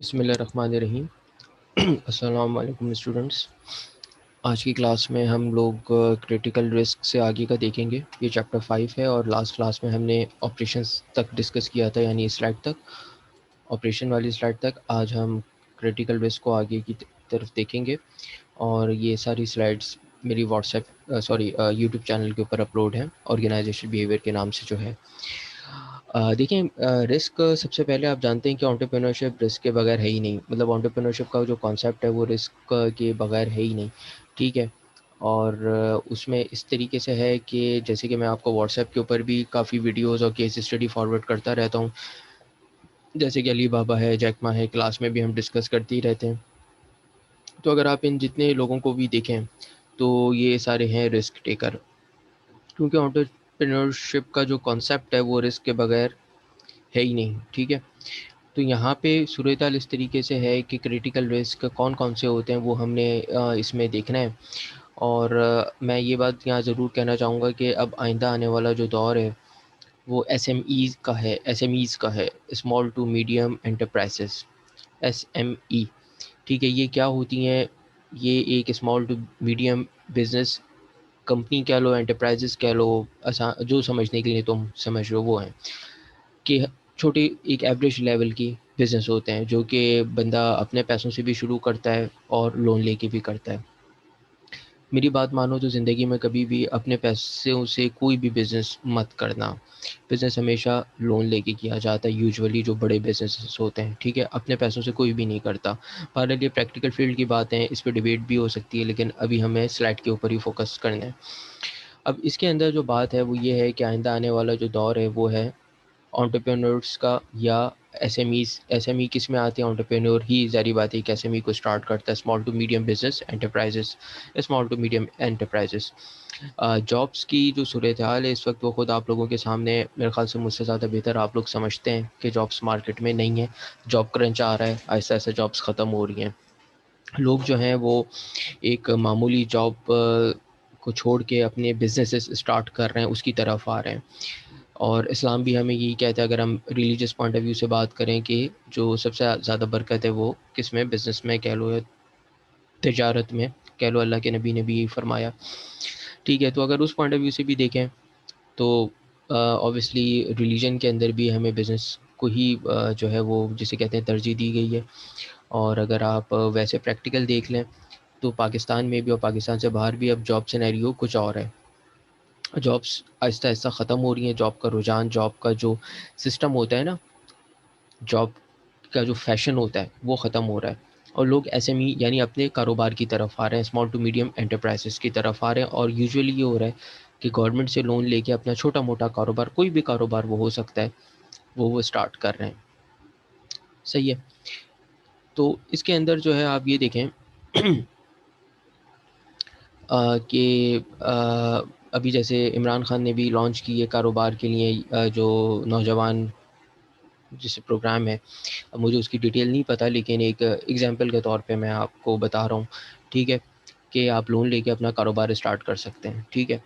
बिस्मिल्लाहिर्रहमानिर्रहीम। अस्सलाम वालेकुम स्टूडेंट्स। आज की क्लास में हम लोग क्रिटिकल रिस्क से आगे का देखेंगे। ये चैप्टर 5 है और लास्ट क्लास में हमने ऑपरेशंस तक डिस्कस किया था, यानी स्लाइड तक, ऑपरेशन वाली स्लाइड तक। आज हम क्रिटिकल रिस्क को आगे की तरफ देखेंगे और ये सारी स्लाइड्स मेरी यूट्यूब चैनल के ऊपर अपलोड हैं, ऑर्गेनाइजेशन बिहेवियर के नाम से जो है। देखिए, रिस्क सबसे पहले आप जानते हैं कि एंटरप्रेन्योरशिप रिस्क के बगैर है ही नहीं। मतलब एंटरप्रेन्योरशिप का जो कॉन्सेप्ट है वो रिस्क के बगैर है ही नहीं, ठीक है। और उसमें इस तरीके से है कि जैसे कि मैं आपको व्हाट्सएप के ऊपर भी काफ़ी वीडियोस और केस स्टडी फॉरवर्ड करता रहता हूँ, जैसे कि अली बाबा है, जैकमा है, क्लास में भी हम डिस्कस करते ही रहते हैं। तो अगर आप इन जितने लोगों को भी देखें तो ये सारे हैं रिस्क टेकर, क्योंकि एंटरप्रेन्योरशिप का जो कॉन्सेप्ट है वो रिस्क के बगैर है ही नहीं, ठीक है। तो यहाँ पे सूरत-ए-हाल इस तरीके से है कि क्रिटिकल रिस्क कौन कौन से होते हैं वो हमने इसमें देखना है। और मैं ये बात यहाँ ज़रूर कहना चाहूँगा कि अब आइंदा आने वाला जो दौर है वो एसएमईज़ का है, small to medium enterprises, SME, ठीक है। ये क्या होती हैं? ये एक small to medium business company कह लो, एंटरप्राइजेस कह लो, जो समझने के लिए तुम समझ रहे हो वो हैं कि छोटे एक एवरेज लेवल की बिज़नेस होते हैं, जो कि बंदा अपने पैसों से भी शुरू करता है और लोन लेके भी करता है। मेरी बात मानो तो ज़िंदगी में कभी भी अपने पैसों से कोई भी बिज़नेस मत करना। बिज़नेस हमेशा लोन लेके किया जाता है, यूजुअली जो बड़े बिज़नेसेस होते हैं, ठीक है? अपने पैसों से कोई भी नहीं करता। बहरहाल ये प्रैक्टिकल फ़ील्ड की बातें हैं, इस पे डिबेट भी हो सकती है, लेकिन अभी हमें स्लाइड के ऊपर ही फ़ोकस करना है। अब इसके अंदर जो बात है वो ये है कि आइंदा आने वाला जो दौर है वो है एंटरप्रेन्योर्स का, या एसएमईज़। एसएमई किस में आते हैं? एंटरप्रेन्योर ही ज़ाहिर बात है कि एसएमई को स्टार्ट करता है, small to medium business enterprises, small to medium enterprises. Jobs की जो सूरत हाल है इस वक्त वो खुद आप लोगों के सामने है। मेरे ख्याल से मुझसे ज़्यादा बेहतर आप लोग समझते हैं कि जॉब्स मार्केट में नहीं है, जॉब क्रंच आ रहा है, आहिस्ता आहिस्ता जॉब्स ख़त्म हो रही हैं। लोग जो हैं वो एक मामूली जॉब को छोड़ के अपने बिजनेसेस स्टार्ट कर रहे हैं, उसकी तरफ आ रहे हैं। और इस्लाम भी हमें यही कहता है, अगर हम रिलीजियस पॉइंट ऑफ व्यू से बात करें, कि जो सबसे ज़्यादा बरकत है वो किस में? बिज़नेस में कह लो या तिजारत में कह लो। अल्लाह के नबी ने भी यही फरमाया, ठीक है। तो अगर उस पॉइंट ऑफ व्यू से भी देखें तो ऑब्वियसली रिलीजन के अंदर भी हमें बिज़नेस को ही जो है वो जिसे कहते हैं तरजीह दी गई है। और अगर आप वैसे प्रैक्टिकल देख लें तो पाकिस्तान में भी और पाकिस्तान से बाहर भी अब जॉब सिनेरियो कुछ और है। जॉब्स आहिस्ता-आहिस्ता ख़त्म हो रही हैं, जॉब का रुझान, जॉब का जो सिस्टम होता है ना, जॉब का जो फ़ैशन होता है वो ख़त्म हो रहा है और लोग एसएमई यानी अपने कारोबार की तरफ आ रहे हैं, स्मॉल टू मीडियम एंटरप्राइजेज़ की तरफ आ रहे हैं। और यूजुअली ये हो रहा है कि गवर्नमेंट से लोन लेके अपना छोटा-मोटा कारोबार, कोई भी कारोबार वो हो सकता है, वो स्टार्ट कर रहे हैं। सही है। तो इसके अंदर जो है आप ये देखें कि अभी जैसे इमरान खान ने भी लॉन्च की है कारोबार के लिए जो नौजवान जैसे प्रोग्राम है। अब मुझे उसकी डिटेल नहीं पता, लेकिन एक एग्ज़ाम्पल के तौर पे मैं आपको बता रहा हूँ, ठीक है, कि आप लोन लेके अपना कारोबार स्टार्ट कर सकते हैं, ठीक है।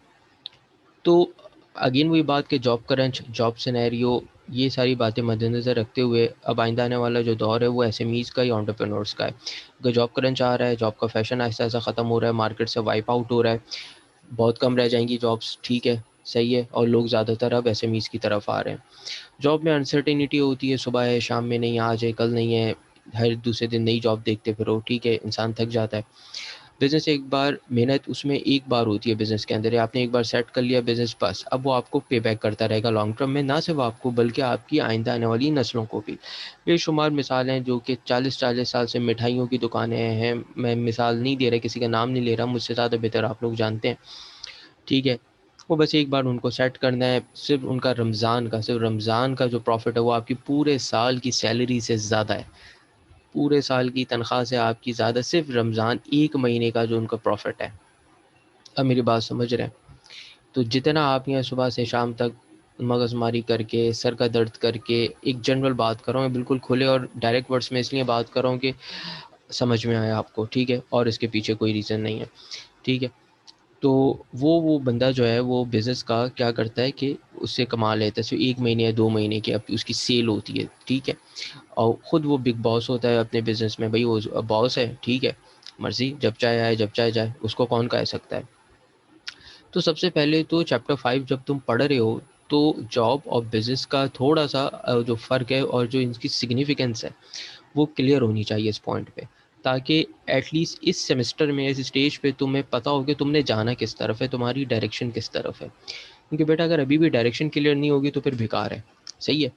तो अगेन वही बात कि जॉब क्रंच, जॉब सिनेरियो, ये सारी बातें मद्देनज़र रखते हुए अब आइंदा आने वाला जो दौर है वो एसएमईज़ का या एंटरप्रेन्योर्स का है। क्योंकि जॉब क्रंच आ रहा है, जॉब का फ़ैशन आहिस्ता-आहिस्ता ख़त्म हो रहा है, मार्केट से वाइप आउट हो रहा है, बहुत कम रह जाएँगी जॉब्स, ठीक है, सही है। और लोग ज़्यादातर अब एसएमईज़ की तरफ आ रहे हैं। जॉब में अनसर्टेनिटी होती है, सुबह है, शाम में नहीं, आज है, कल नहीं है, हर दूसरे दिन नई जॉब देखते फिरो, ठीक है, इंसान थक जाता है। बिज़नेस एक बार मेहनत उसमें एक बार होती है बिज़नेस के अंदर, आपने एक बार सेट कर लिया बिज़नेस, बस अब वो आपको पे बैक करता रहेगा लॉन्ग टर्म में, ना सिर्फ आपको बल्कि आपकी आइंदा आने वाली नस्लों को भी। बेशुमार मिसालें हैं जो कि 40-40 साल से मिठाइयों की दुकानें हैं, मैं मिसाल नहीं दे रहा, किसी का नाम नहीं ले रहा, मुझसे ज़्यादा बेहतर आप लोग जानते हैं, ठीक है। वो बस एक बार उनको सेट करना है, सिर्फ रमज़ान का जो प्रॉफ़िट है वो आपकी पूरे साल की सैलरी से ज़्यादा है। पूरे साल की तनख्वाह से आपकी ज़्यादा सिर्फ रमज़ान 1 महीने का जो उनका प्रॉफ़िट है। अब मेरी बात समझ रहे हैं? तो जितना आप यहाँ सुबह से शाम तक मगज़मारी करके, सर का दर्द करके, एक जनरल बात कर रहा हूँ, मैं बिल्कुल खुले और डायरेक्ट वर्ड्स में इसलिए बात कर रहा हूँ कि समझ में आए आपको, ठीक है? और इसके पीछे कोई रीज़न नहीं है, ठीक है? तो वो बंदा जो है वो बिज़नेस का क्या करता है कि उससे कमा लेता है, सिर्फ 1 महीने या 2 महीने की अब उसकी सेल होती है, ठीक है। और ख़ुद वो बिग बॉस होता है अपने बिज़नेस में, भाई वो बॉस है, ठीक है, मर्ज़ी जब चाहे आए जब चाहे जाए, उसको कौन कह सकता है। तो सबसे पहले तो चैप्टर 5 जब तुम पढ़ रहे हो तो जॉब और बिज़नेस का थोड़ा सा जो फ़र्क है और जो इनकी सिग्निफिकेंस है वो क्लियर होनी चाहिए इस पॉइंट पे, ताकि एटलीस्ट इस सेमेस्टर में इस स्टेज पे तुम्हें पता हो कि तुमने जाना किस तरफ है, तुम्हारी डायरेक्शन किस तरफ है। क्योंकि बेटा अगर अभी भी डायरेक्शन क्लियर नहीं होगी तो फिर बेकार है। सही है।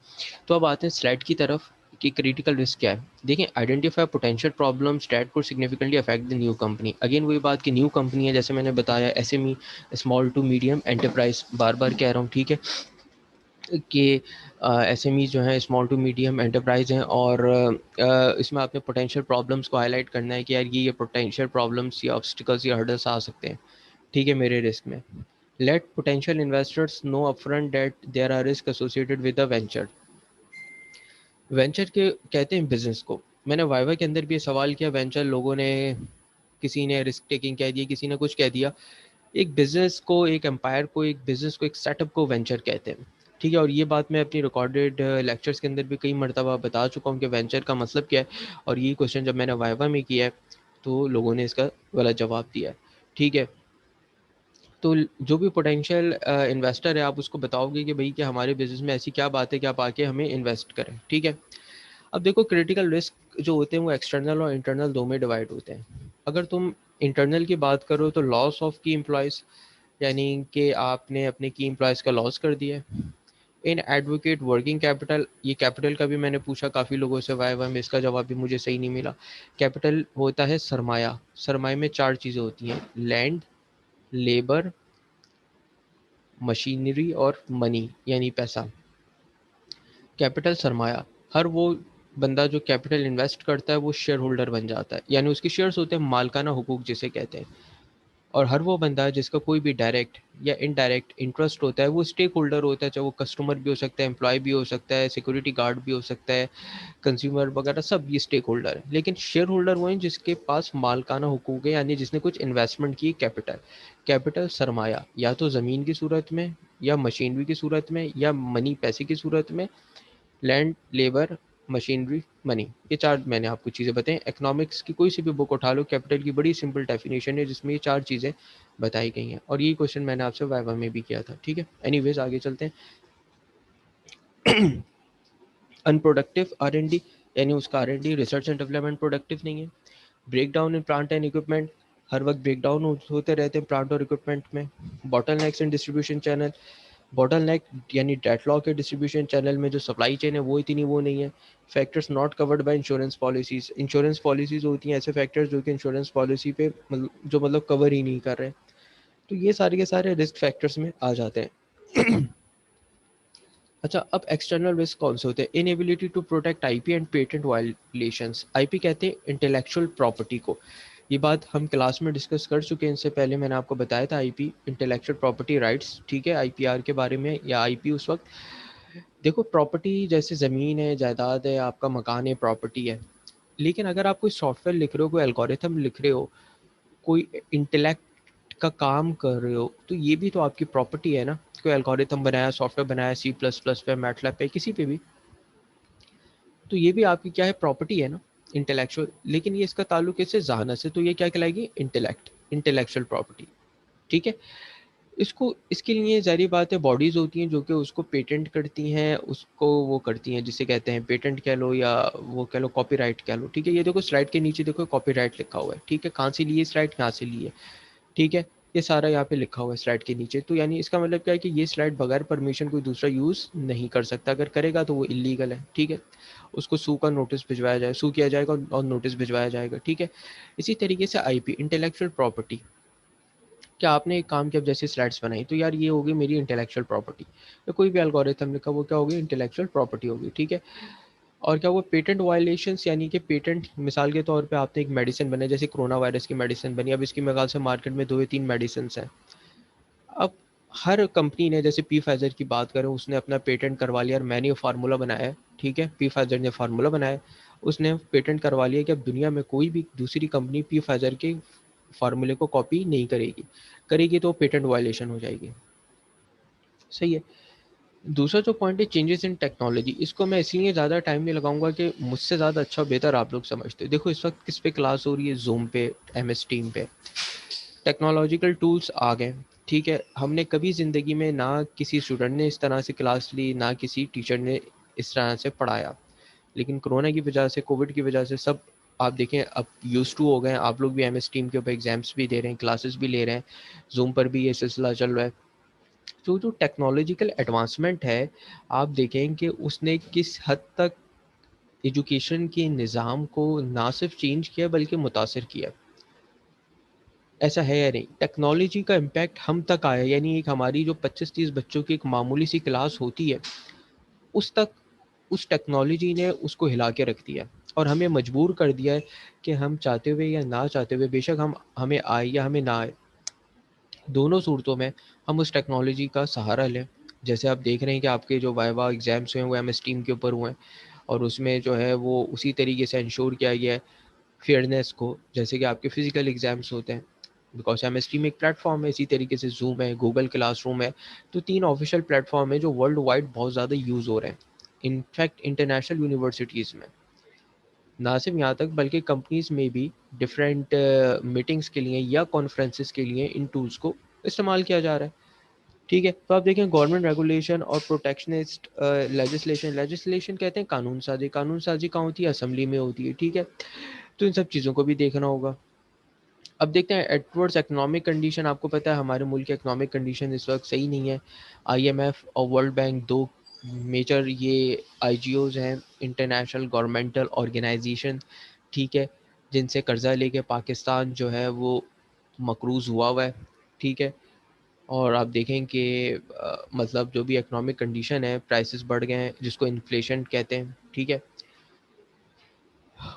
तो अब आते हैं स्लाइड की तरफ कि क्रिटिकल रिस्क क्या है। देखें, identify potential problems that could significantly affect the new company. Again वही बात कि न्यू कंपनी है, जैसे मैंने बताया SME, small to medium enterprise, बार बार कह रहा हूँ, ठीक है, कि एसएमई जो है स्मॉल टू मीडियम एंटरप्राइज हैं, और इसमें आपने पोटेंशियल प्रॉब्लम्स को हाईलाइट करना है कि यार ये पोटेंशियल प्रॉब्लम्स या ऑब्स्टिकल्स या हर्डल्स आ सकते हैं, ठीक है, मेरे रिस्क में। Let potential investors know upfront that there are risk associated with the venture. Venture के कहते हैं बिजनेस को। मैंने वाइवा के अंदर भी ये सवाल किया, वेंचर लोगों ने, किसी ने रिस्क टेकिंग कह दिया, किसी ने कुछ कह दिया। एक बिजनेस को, एक एम्पायर को, एक बिजनेस को, एक सेटअप को वेंचर कहते हैं, ठीक है। और ये बात मैं अपनी रिकॉर्डेड लेक्चर्स के अंदर भी कई मरतबा बता चुका हूँ कि वेंचर का मतलब क्या है। और ये क्वेश्चन जब मैंने वाइवा में किया है तो लोगों ने इसका गलत जवाब दिया है, ठीक है। तो जो भी पोटेंशियल इन्वेस्टर है, आप उसको बताओगे कि भाई कि हमारे बिजनेस में ऐसी क्या बात है कि आप आके हमें इन्वेस्ट करें, ठीक है। अब देखो, क्रिटिकल रिस्क जो होते हैं वो एक्सटर्नल और इंटरनल दो में डिवाइड होते हैं। अगर तुम इंटरनल की बात करो तो लॉस ऑफ की एम्प्लॉयज़, यानी कि आपने अपने की एम्प्लॉयज़ का लॉस कर दिया है। इन एडवोकेट वर्किंग कैपिटल, ये कैपिटल का भी मैंने पूछा काफ़ी लोगों से वाइवा में, इसका जवाब भी मुझे सही नहीं मिला। कैपिटल होता है सरमाया। सरमाए में 4 चीज़ें होती हैं, लैंड, लेबर, मशीनरी और मनी, यानी पैसा। कैपिटल सरमाया, हर वो बंदा जो कैपिटल इन्वेस्ट करता है वो शेयर होल्डर बन जाता है, यानी उसके शेयर्स होते हैं, मालकाना हुकूक जिसे कहते हैं। और हर वो बंदा जिसका कोई भी डायरेक्ट या इनडायरेक्ट इंटरेस्ट होता है वो स्टेक होल्डर होता है, चाहे वो कस्टमर भी हो सकता है, एम्प्लॉय भी हो सकता है, सिक्योरिटी गार्ड भी हो सकता है, कंज्यूमर वगैरह, सब ये स्टेक होल्डर है। लेकिन शेयर होल्डर वो हैं जिसके पास मालकाना हुकूक है, यानी जिसने कुछ इन्वेस्टमेंट की कैपिटल। कैपिटल सरमाया या तो ज़मीन की सूरत में, या मशीनरी की सूरत में, या मनी पैसे की सूरत में, लैंड, लेबर, मशीनरी, मनी, ये 4 मैंने आपको चीज़ें बताई। इकोनॉमिक्स की कोई सी भी बुक उठा लो, कैपिटल की बड़ी सिंपल डेफिनेशन है जिसमें ये 4 चीज़ें बताई गई हैं, और यही क्वेश्चन मैंने आपसे वाइवा में भी किया था, ठीक है। एनीवेज आगे चलते हैं। अनप्रोडक्टिव आर&डी, यानी उसका R&D, research and development productive नहीं है। Breakdown in plant and equipment, हर वक्त ब्रेक डाउन होते रहते हैं प्लांट और इक्विपमेंट में। बॉटल नेक्स इन डिस्ट्रीब्यूशन चैनल, बॉटल नेक यानी डेडलॉक है डिस्ट्रीब्यूशन चैनल में, जो सप्लाई चेन है वो इतनी वो नहीं है। Factors not covered by insurance policies, insurance policies होती हैं ऐसे फैक्टर्स जो कि इंश्योरेंस पॉलिसी पे जो मतलब कवर ही नहीं कर रहे हैं। तो ये सारे के सारे रिस्क फैक्टर्स में आ जाते हैं। अच्छा, अब एक्सटर्नल रिस्क कौन से होते हैं। Inability to protect IP and patent violations. IP कहते हैं इंटेलेक्चुअल प्रॉपर्टी को। ये बात हम क्लास में डिस्कस कर चुके हैं, इससे पहले मैंने आपको बताया था आईपी इंटेलेक्चुअल प्रॉपर्टी राइट्स, ठीक है, आईपीआर के बारे में, या आईपी उस वक्त। देखो, प्रॉपर्टी जैसे ज़मीन है, जायदाद है, आपका मकान है, प्रॉपर्टी है। लेकिन अगर आप कोई सॉफ्टवेयर लिख रहे हो, कोई एल्गोरिथम लिख रहे हो, कोई इंटेलेक्ट का काम कर रहे हो, तो ये भी तो आपकी प्रॉपर्टी है ना। कोई एल्गोरिथम बनाया, सॉफ्टवेयर बनाया, सी प्लस प्लस पे, मैटलैब पे, किसी पे भी, तो ये भी आपकी क्या है, प्रॉपर्टी है ना, इंटेलेक्चुअल। लेकिन ये इसका ताल्लुक इससे जहानत से, तो ये क्या कहलाएगी, इंटेलेक्ट, इंटेलेक्चुअल प्रॉपर्टी, ठीक है। इसको, इसके लिए ज़ाहिर बात है बॉडीज़ होती हैं जो कि उसको पेटेंट करती हैं, उसको वो करती हैं, जिसे कहते हैं पेटेंट कह लो या वो कह लो कॉपीराइट कह लो, ठीक है। ये देखो स्लाइड के नीचे देखो कॉपीराइट लिखा हुआ है, ठीक है, कहाँ से लिए स्लाइड, कहाँ से लिए, ठीक है, ये सारा यहाँ पे लिखा हुआ है स्लाइड के नीचे। तो यानी इसका मतलब क्या है कि ये स्लाइड बगैर परमिशन कोई दूसरा यूज़ नहीं कर सकता, अगर करेगा तो वो इलीगल है, ठीक है। उसको सू का नोटिस भिजवाया जाए, सू किया जाएगा और नोटिस भिजवाया जाएगा, ठीक है। इसी तरीके से आईपी, इंटेलेक्चुअल प्रॉपर्टी, क्या आपने एक काम किया, अब जैसे स्लाइड्स बनाई तो यार ये होगी मेरी इंटेलेक्चुअल प्रॉपर्टी, या कोई भी एल्गोरिथम लिखा वो क्या होगी, इंटेलेक्चुअल प्रॉपर्टी होगी, ठीक है। और क्या हुआ, पेटेंट वायलेशंस, यानी कि पेटेंट, मिसाल के तौर पे आपने एक मेडिसिन बनाई, जैसे कोरोना वायरस की मेडिसिन बनी, अब इसकी मेरे ख्याल से मार्केट में 2 या 3 मेडिसिन हैं। अब हर कंपनी ने, जैसे पी फाइजर की बात करें, उसने अपना पेटेंट करवा लिया और मैंने ये फार्मूला बनाया है, ठीक है, पी फाइजर ने फार्मूला बनाया है, उसने पेटेंट करवा लिया कि अब दुनिया में कोई भी दूसरी कंपनी पी फाइजर के फार्मूले को कॉपी नहीं करेगी तो पेटेंट वायलेशन हो जाएगी। सही है। दूसरा जो पॉइंट है चेंजेस इन टेक्नोलॉजी, इसको मैं इसलिए ज़्यादा टाइम नहीं लगाऊंगा कि मुझसे ज़्यादा अच्छा बेहतर आप लोग समझते हो। देखो इस वक्त किस पे क्लास हो रही है, जूम पे, MS टीम पे। टेक्नोलॉजिकल टूल्स आ गए, ठीक है। हमने कभी ज़िंदगी में ना किसी स्टूडेंट ने इस तरह से क्लास ली, ना किसी टीचर ने इस तरह से पढ़ाया, लेकिन कोरोना की वजह से, कोविड की वजह से सब आप देखें अब यूज टू हो गए हैं। आप लोग भी MS टीम के ऊपर एग्जाम्स भी दे रहे हैं, क्लासेस भी ले रहे हैं, जूम पर भी ये सिलसिला चल रहा है। तो जो टेक्नोलॉजिकल एडवांसमेंट है, आप देखें कि उसने किस हद तक एजुकेशन के निज़ाम को ना सिर्फ चेंज किया बल्कि मुतासिर किया। ऐसा है या नहीं, टेक्नोलॉजी का इम्पैक्ट हम तक आया, यानी एक हमारी जो 25-30 बच्चों की एक मामूली सी क्लास होती है, उस तक उस टेक्नोलॉजी ने उसको हिला के रख दिया और हमें मजबूर कर दिया है कि हम चाहते हुए या ना चाहते हुए, बेशक हम हमें आए या हमें ना आए, दोनों सूरतों में हम उस टेक्नोलॉजी का सहारा लें। जैसे आप देख रहे हैं कि आपके जो वाइवा एग्ज़ाम्स हुए हैं वो MS टीम के ऊपर हुए हैं, और उसमें जो है वो उसी तरीके से इंश्योर किया गया है फेयरनेस को, जैसे कि आपके फिजिकल एग्ज़ाम्स होते हैं। बिकॉज MS टीम एक प्लेटफॉर्म है, इसी तरीके से जूम है, गूगल क्लासरूम है। तो 3 ऑफिशियल प्लेटफॉर्म है जो वर्ल्ड वाइड बहुत ज़्यादा यूज़ हो रहे हैं, इनफैक्ट इंटरनेशनल यूनिवर्सिटीज़ में। ना सिर्फ यहाँ तक बल्कि कंपनीज में भी डिफरेंट मीटिंग्स के लिए या कॉन्फ्रेंसेस के लिए इन टूल्स को इस्तेमाल किया जा रहा है। ठीक है। तो आप देखें गवर्नमेंट रेगुलेशन और प्रोटेक्शनिस्ट लेजिस्लेशन कहते हैं कानून साजी कहाँ होती है, असेंबली में होती है। ठीक है। तो इन सब चीज़ों को भी देखना होगा। अब देखते हैं एडवर्ड्स इकोनॉमिक कंडीशन। आपको पता है हमारे मुल्क की इकोनॉमिक कंडीशन इस वक्त सही नहीं है। IMF और वर्ल्ड बैंक दो मेजर ये IGOs हैं, इंटरनेशनल गवर्नमेंटल ऑर्गेनाइजेशन, ठीक है, जिनसे कर्जा लेके पाकिस्तान जो है वो मकरूज़ हुआ है। ठीक है। और आप देखें कि मतलब जो भी इकोनॉमिक कंडीशन है, प्राइसेस बढ़ गए हैं जिसको इन्फ्लेशन कहते हैं। ठीक है।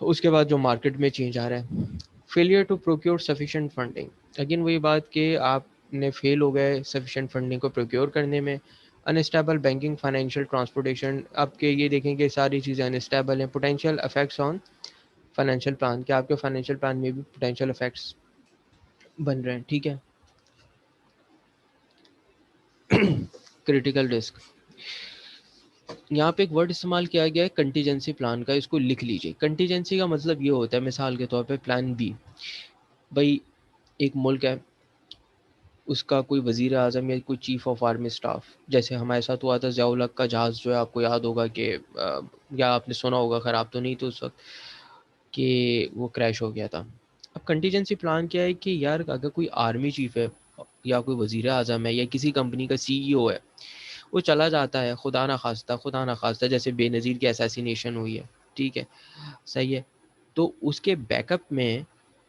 उसके बाद जो मार्केट में चेंज आ रहा है, failure to procure sufficient funding. Again वही बात कि आपने फेल हो गए सफिशिएंट फंडिंग को प्रोक्योर करने में। अनस्टेबल बैंकिंग, फाइनेंशियल, ट्रांसपोर्टेशन, आपके ये देखें कि सारी चीज़ें अनस्टेबल हैं। Potential effects on financial plan, क्या आपके फाइनेंशियल प्लान में भी पोटेंशियल इफेक्ट्स बन रहे हैं। ठीक है। क्रिटिकल रिस्क, यहाँ पे एक वर्ड इस्तेमाल किया गया है कंटीजेंसी प्लान का, इसको लिख लीजिए। कंटीजेंसी का मतलब ये होता है, मिसाल के तौर पे प्लान बी। भाई एक मुल्क है, उसका कोई वज़ीर आज़म या कोई चीफ़ ऑफ आर्मी स्टाफ, जैसे हमारे साथ हुआ था ज़ियाउल हक का जहाज़ जो है, आपको याद होगा कि या आपने सुना होगा, ख़राब तो नहीं तो उस वक्त, कि वो क्रैश हो गया था। अब कंटीजेंसी प्लान क्या है कि यार अगर कोई आर्मी चीफ़ है या कोई वज़ीर आज़म है या किसी कंपनी का CEO है, वो चला जाता है, खुदा ना खास्ता जैसे बेनज़ीर की असैसिनेशन हुई है। ठीक है। सही है। तो उसके बैकअप में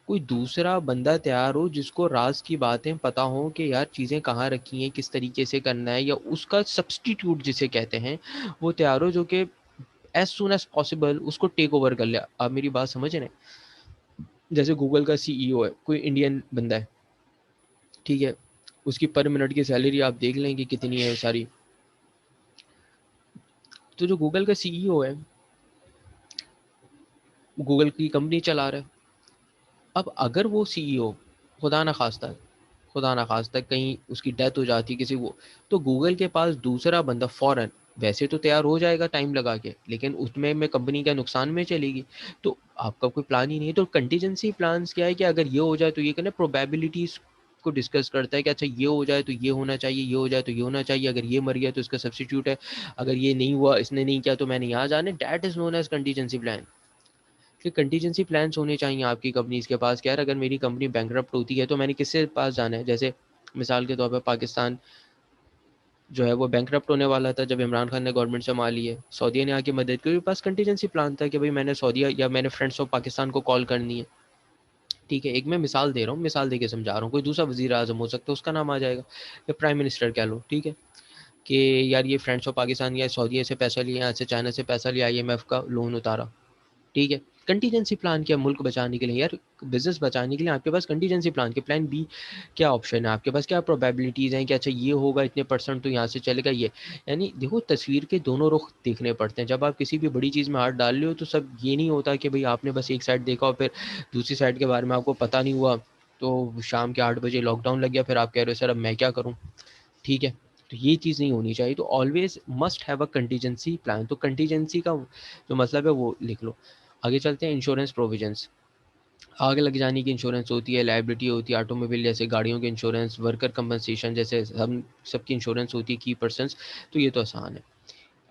कोई दूसरा बंदा तैयार हो जिसको राज की बातें पता हो कि यार चीज़ें कहाँ रखी हैं, किस तरीके से करना है, या उसका सब्सटीट्यूट जिसे कहते हैं वो तैयार हो, जो कि एज सुन एज पॉसिबल उसको टेक ओवर कर लिया। आप मेरी बात समझ रहे हैं। जैसे गूगल का CEO है, कोई इंडियन बंदा है। ठीक है। उसकी पर मिनट की सैलरी आप देख लें कि कितनी है सारी। तो जो गूगल का CEO है, गूगल की कंपनी चला रहा है। अब अगर वो CEO खुदा ना खास्ता कहीं उसकी डेथ हो जाती है किसी को, तो गूगल के पास दूसरा बंदा फ़ौरन वैसे तो तैयार हो जाएगा टाइम लगा के, लेकिन उसमें में कंपनी का नुकसान में चलेगी। तो आपका कोई प्लान ही नहीं है। तो कंटीजेंसी प्लान्स क्या है कि अगर ये हो जाए तो ये कहना प्रोबेबिलिटीज़ को डिस्कस करता है कि अच्छा ये हो जाए तो ये होना चाहिए, ये हो जाए तो ये होना चाहिए, अगर ये मर गया तो इसका सब्स्टिट्यूट है, अगर ये नहीं हुआ, इसने नहीं किया तो मैंने यहाँ जाने, that is known as contingency plan. कि कंटीजेंसी प्लान्स होने चाहिए आपकी कंपनीज़ के पास कि यार अगर मेरी कंपनी बैंकरप्ट होती है तो मैंने किससे पास जाना है। जैसे मिसाल के तौर पे पाकिस्तान जो है वो बैंकरप्ट होने वाला था जब इमरान खान ने गवर्नमेंट संभाली है, सऊदीया ने आके मदद की, मेरे पास कंटीजेंसी प्लान था कि भाई मैंने सऊदीया या मैंने फ्रेंड्स ऑफ पाकिस्तान को कॉल करनी है। ठीक है। एक मैं मिसाल दे रहा हूँ, मिसाल दे के समझा रहा हूँ। कोई दूसरा वज़ीर आज़म हो सकता है, उसका नाम आ जाएगा, या प्राइम मिनिस्टर कह लो। ठीक है। कि यार ये फ्रेंड्स ऑफ पाकिस्तान या सऊदीया से पैसा लिया, यहाँ से चाइना से पैसा लिया, IMF का लोन उतारा। ठीक है। कंटीजेंसी प्लान क्या, मुल्क बचाने के लिए, यार बिजनेस बचाने के लिए आपके पास कंटीजेंसी प्लान के प्लान बी क्या ऑप्शन है आपके पास, क्या प्रोबेबिलिटीज़ हैं कि अच्छा ये होगा इतने % तो यहाँ से चलेगा ये। यानी देखो तस्वीर के दोनों रुख देखने पड़ते हैं। जब आप किसी भी बड़ी चीज़ में हाथ डाल रहे हो तो सब ये नहीं होता कि भाई आपने बस एक साइड देखा और फिर दूसरी साइड के बारे में आपको पता नहीं हुआ, तो शाम के 8 बजे लॉकडाउन लग गया, फिर आप कह रहे हो सर अब मैं क्या करूँ, ठीक है। तो ये चीज़ नहीं होनी चाहिए। तो always must have a contingency plan. तो कंटीजेंसी का जो मतलब है वो लिख लो। आगे चलते हैं, इंश्योरेंस प्रोविजंस। आग लग जाने की इंश्योरेंस होती है, लायबिलिटी होती है, ऑटोमोबाइल जैसे गाड़ियों के इंश्योरेंस, वर्कर कंपनसेशन जैसे हम सबकी इंश्योरेंस होती है, की पर्सनस। तो ये तो आसान है।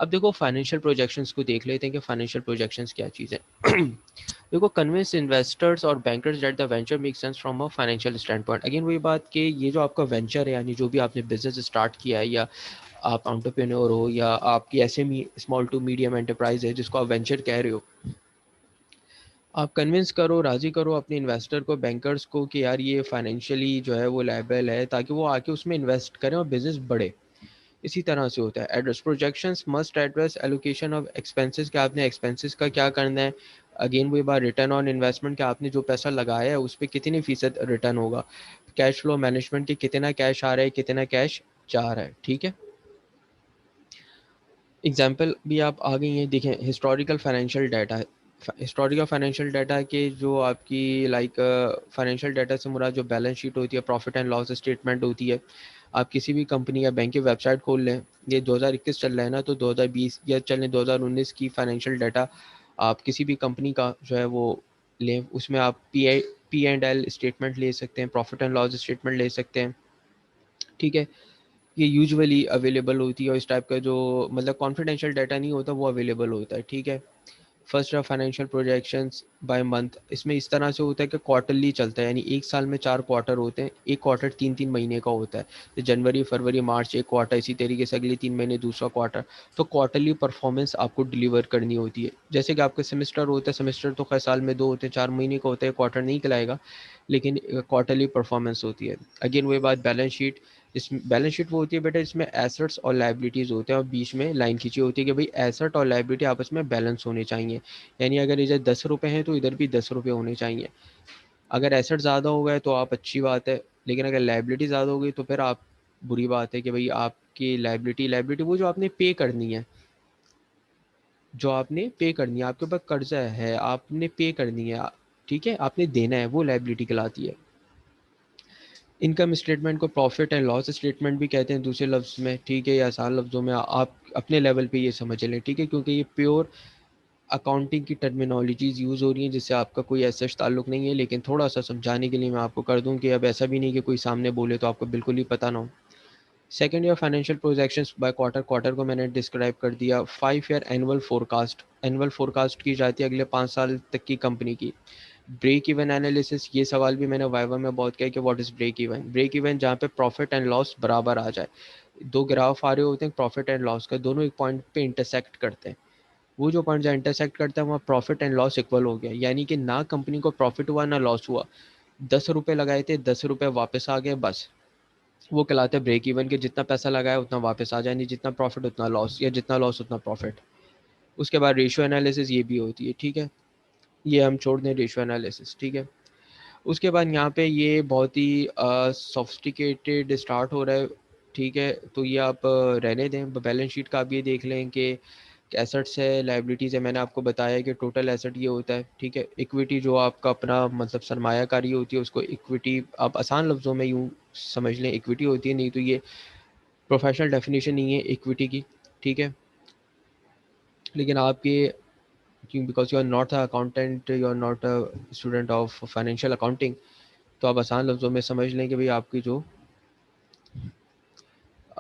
अब देखो फाइनेंशियल प्रोजेक्शंस को देख लेते हैं कि फाइनेंशियल प्रोजेक्शंस क्या चीज़ है। देखो, कन्विंस इन्वेस्टर्स और bankers that the venture make sense from a financial stand point. Again वही बात कि ये जो आपका वेंचर है, यानी जो भी आपने बिजनेस स्टार्ट किया है, या आप एंटरप्रेन्योर हो, या आपकी SME small to medium enterprise है जिसको आप वेंचर कह रहे हो, आप कन्विंस करो, राज़ी करो अपने इन्वेस्टर को, बैंकर्स को, कि यार ये फाइनेंशियली जो है वो लायबल है, ताकि वो आके उसमें इन्वेस्ट करें और बिजनेस बढ़े। इसी तरह से होता है। Address projections must address allocation of expenses, कि आपने एक्सपेंसेस का क्या करना है। अगेन वही बात, रिटर्न ऑन इन्वेस्टमेंट, कि आपने जो पैसा लगाया है उस पर कितनी फीसद रिटर्न होगा। कैश फ्लो मैनेजमेंट, के कितना कैश आ रहा है, कितना कैश जा रहा है, ठीक है। एग्जाम्पल भी आप आ गई हैं, देखें historical financial data. Historical financial data के जो आपकी लाइक फाइनेंशियल डाटा से मुराद जो बैलेंस शीट होती है, प्रॉफिट एंड लॉस स्टेटमेंट होती है। आप किसी भी कंपनी या बैंक की वेबसाइट खोल लें, ये 2021 चल रहा है ना, तो 2020 या चलें 2019 की फाइनेंशियल डाटा आप किसी भी कंपनी का जो है वो लें, उसमें आप पी एंड एल स्टेटमेंट ले सकते हैं, प्रॉफिट एंड लॉस स्टेटमेंट ले सकते हैं, ठीक है। ये यूजुअली अवेलेबल होती है, और इस टाइप का जो मतलब कॉन्फिडेंशियल डाटा नहीं होता वो अवेलेबल होता है, ठीक है। First of financial projections by month, इसमें इस तरह से होता है कि क्वार्टरली चलता है, यानी एक साल में 4 क्वार्टर होते हैं, एक क्वार्टर 3-3 महीने का होता है। तो जनवरी फरवरी मार्च एक क्वार्टर, इसी तरीके से अगले 3 महीने दूसरा क्वार्टर। तो क्वार्टरली परफॉर्मेंस आपको डिलीवर करनी होती है। जैसे कि आपका सेमेस्टर होता है, सेमेस्टर तो खैर साल में 2 होते हैं, 4 महीने का होता है, क्वार्टर नहीं कहलाएगा, लेकिन क्वार्टरली परफॉर्मेंस होती है। अगेन वही बात, बैलेंस शीट। इस बैलेंस शीट वो होती है बेटा, इसमें एसेट्स और लाइबिलिटीज़ होते हैं, और बीच में लाइन खींची होती है कि भाई एसेट और लाइबिलिटी आपस में बैलेंस होने चाहिए। यानी अगर इधर 10 रुपये हैं तो इधर भी 10 रुपये होने चाहिए। अगर एसेट ज़्यादा हो गए तो आप अच्छी बात है, लेकिन अगर लाइबिलिटी ज़्यादा हो गई तो फिर आप बुरी बात है, कि भाई आपकी लाइबिलिटी लाइबिलिटी वो जो आपने पे करनी है, जो आपने पे करनी है, आपके ऊपर कर्जा है, आपने पे करनी है, ठीक है, आपने देना है, वो लाइबिलिटी कहलाती है। इनकम स्टेटमेंट को प्रॉफिट एंड लॉस स्टेटमेंट भी कहते हैं दूसरे लफ्ज़ में, ठीक है, या आसान लफ्ज़ों में आप अपने लेवल पे ये समझ लें, ठीक है, क्योंकि ये प्योर अकाउंटिंग की टर्मिनोलॉजीज़ यूज़ हो रही हैं जिससे आपका कोई ऐसा ताल्लुक नहीं है, लेकिन थोड़ा सा समझाने के लिए मैं आपको कर दूं कि अब ऐसा भी नहीं कि कोई सामने बोले तो आपको बिल्कुल ही पता ना हो। Second year financial projections bye quarter, quarter को मैंने डिस्क्राइब कर दिया। 5 year annual forecast, annual forecast की जाती है अगले 5 साल तक की कंपनी की। ब्रेक इवन एनालिसिस, ये सवाल भी मैंने वाइवा में बहुत किया कि what is break even. Break even जहाँ पे प्रॉफिट एंड लॉस बराबर आ जाए, दो ग्राफ आ रहे होते हैं प्रॉफिट एंड लॉस का, दोनों एक पॉइंट पे इंटरसेक्ट करते हैं, वो जो पॉइंट जहाँ इंटरसेक्ट करता है वहाँ प्रॉफिट एंड लॉस इक्वल हो गया, यानी कि ना कंपनी को प्रॉफिट हुआ ना लॉस हुआ। 10 रुपये लगाए थे, 10 रुपये वापस आ गए, बस वो कहलाते हैं ब्रेक इवन, के जितना पैसा लगाया उतना वापस आ जाए, नहीं जितना प्रॉफिट उतना लॉस, या जितना लॉस उतना प्रॉफिट। उसके बाद रेशियो एनालिसिस ये भी होती है, ठीक है, ये हम छोड़ दें रेशियो एनालिसिस, ठीक है। उसके बाद यहाँ पे ये बहुत ही सोफिस्टिकेटेड स्टार्ट हो रहा है, ठीक है, तो ये आप रहने दें। बैलेंस शीट का आप ये देख लें कि एसेट्स है, लाइबिलिटीज़ है, मैंने आपको बताया कि टोटल एसेट ये होता है, ठीक है। इक्विटी जो आपका अपना मतलब सरमायाकारी होती है उसको इक्विटी, आप आसान लफ्ज़ों में यूँ समझ लें इक्विटी होती है, नहीं तो ये प्रोफेशनल डेफिनेशन नहीं है इक्विटी की, ठीक है। लेकिन आप ये, because you are not a accountant, you are not a student of financial accounting, तो आप आसान लफ्ज़ों में समझ लें कि भाई आपकी जो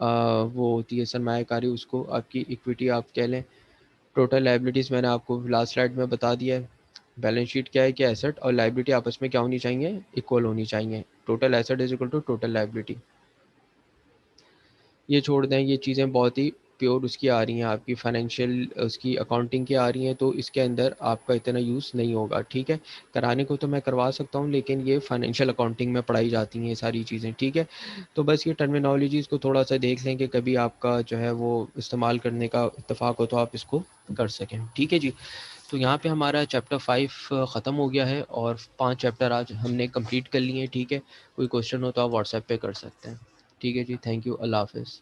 वो होती है सरमायाकारी, उसको आपकी इक्विटी आप कह लें। टोटल लाइबिलिटीज़ मैंने आपको लास्ट स्लाइड में बता दिया है। बैलेंस शीट क्या है कि एसेट और लाइबिलिटी आपस में क्या होनी चाहिए, इक्वल होनी चाहिए। Total asset is equal to total liability. ये छोड़ दें, ये चीज़ें बहुत ही प्योर उसकी आ रही हैं, आपकी फाइनेंशियल उसकी अकाउंटिंग की आ रही हैं, तो इसके अंदर आपका इतना यूज़ नहीं होगा, ठीक है। कराने को तो मैं करवा सकता हूँ, लेकिन ये फाइनेंशियल अकाउंटिंग में पढ़ाई जाती हैं ये सारी चीज़ें, ठीक है। तो बस ये टर्मिनोलॉजीज़ को थोड़ा सा देख लें कि कभी आपका जो है वो इस्तेमाल करने का इत्तेफाक हो तो आप इसको कर सकें, ठीक है जी। तो यहाँ पे हमारा चैप्टर 5 ख़त्म हो गया है, और 5 चैप्टर आज हमने कंप्लीट कर लिए हैं, ठीक है। कोई क्वेश्चन हो तो आप व्हाट्सएप पे कर सकते हैं, ठीक है जी। थैंक यू, अल्लाह हाफ़िज़।